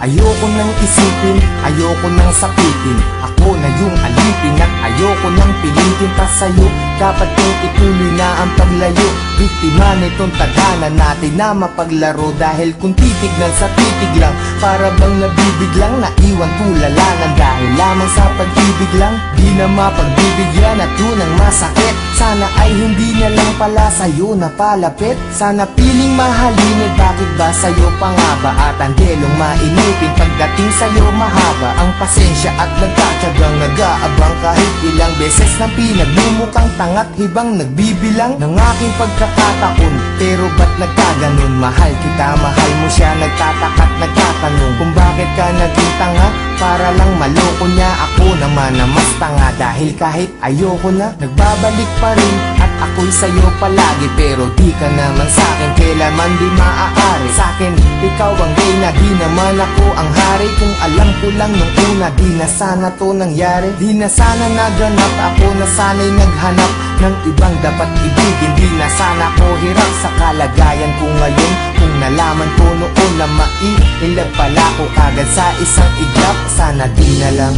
Ayoko nang isipin, ayoko nang sapitin. Ako na yung alipin at ayoko nang pilitin pa sa'yo. Dapat kong ituloy na ang paglayo. Biktima nitong tadhana natin na mapaglaro. Dahil kung titignan sa titig lang, para bang nabibiglang naiwan tulalanan. Dahil lamang sa pag-ibig lang, di na mapagbibigyan at yun ang masakit. Sana ay hindi na lang pala sa'yo napalapit. Sana piling mahalin, bakit ba sa'yo pa nga ba? At ang delong mainipin pagdating sa'yo mahaba ang pasensya at nagtatyagang nag-aabang. Kahit ilang beses na pinaglumukhang tangat hibang nagbibilang ng aking pagkakataon. Pero ba't nagkaganon? Mahal kita, mahal mo siya. Nagtataka't nagtatanong kung bakit ka naging tanga. Para lang maloko niya, ako naman na mas tanga. Dahil kahit ayoko na, nagbabalik pa rin. At ako'y sa'yo palagi, pero di ka naman sa'kin kailanman di maaari. Sa'kin, ikaw ang reyna, di naman ako ang hari. Kung alam ko lang nung una, di na sana to nangyari. Di na sana naganap, ako na sana'y naghanap ng ibang dapat ibigin. Di na sana ko hirap sa kalagayan ko ngayon. Kung nalaman ko noon na maiilag pala ko agad sa isang iglap, sana di na lang.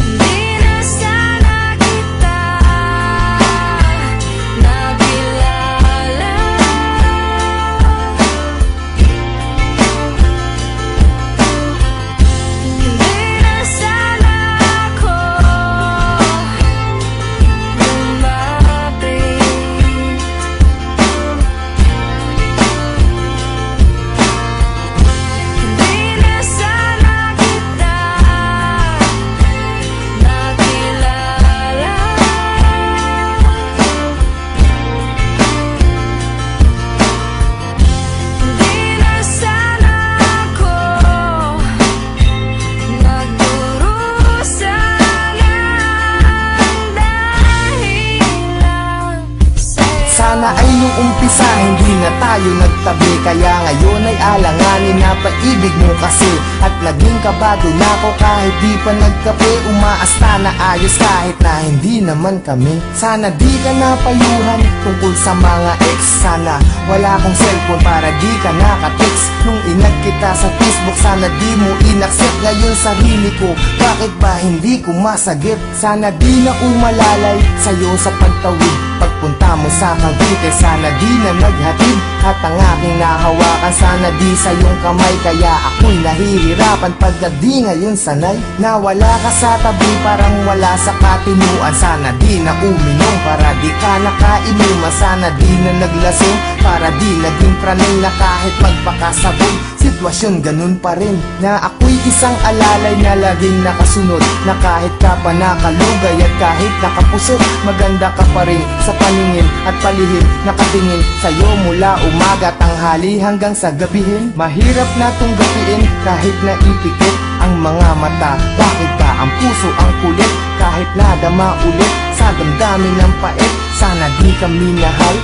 Sana ay nung umpisa hindi na tayo nagtabi. Kaya ngayon ay alanganin na paibig mo kasi. At naging kabado na ako kahit di pa nagkape. Umaasta na ayos kahit na hindi naman kami. Sana di ka napayuhan tungkol sa mga ex. Sana wala akong cellphone para di ka nakatext. Nung inag kita sa Facebook, sana di mo inaccept. Ngayon sarili ko, bakit ba hindi ko masagip? Sana di na umalalay sa'yo sa pagtawid. Pagpunta mo sa Cavite, sana di na naghatid. At ang aking nahawakan, sana di sa iyong kamay. Kaya ako'y nahihirapan pagka di ngayon sanay. Nawala ka sa tabi, parang wala sa katinuan. Sana di na uminom, para di ka nakainuman. Sana di na naglasing, para di naging praning na kahit magpakasabog. Sitwasyon ganun pa rin, na ako'y isang alalay na laging nakasunod. Na kahit ka pa nakalugay at kahit nakapusot, maganda ka pa rin sa paningin at palihim. Nakatingin sa'yo mula umaga, tanghali hanggang sa gabihin. Mahirap na tunggapiin kahit naipikit ang mga mata. Bakit ka ang puso ang kulit kahit nadama ulit sa damdamin ng pait? Sana di ka minahal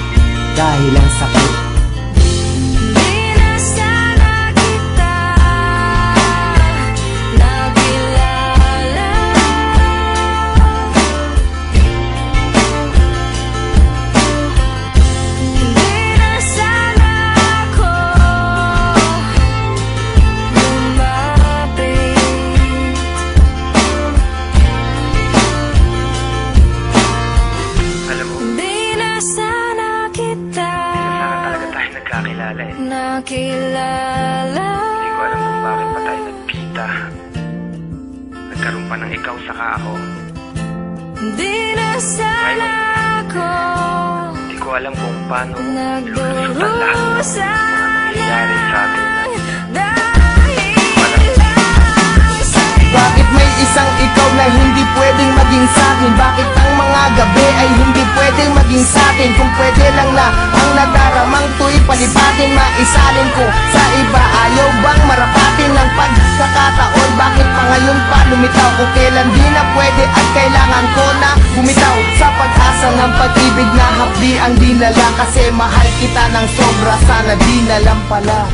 dahil ang sakit. Nakilala. Hindi ko alam kung bakit pa tayo nagkita. Nagkaroon pa ng ikaw saka ako. Di na sana ako. Hindi ko alam kung paano lulusutan lahat ng mga nangyayari sa atin. Bakit may isang ikaw na hindi pwedeng maging sa'kin? Bakit ang mga gabi ay hindi pwedeng maging sa'kin? Kung pwede lang na ang nadaramang to'y palipatin, maisalin ko sa iba. Ayaw bang marapatin ng pagkakataon? Bakit pa ngayon pa lumitaw? Kung kailan di na pwede at kailangan ko na bumitaw sa pag-asa ng pag-ibig na hapdi ang dinala. Kasi mahal kita ng sobra, sana di na lang pala.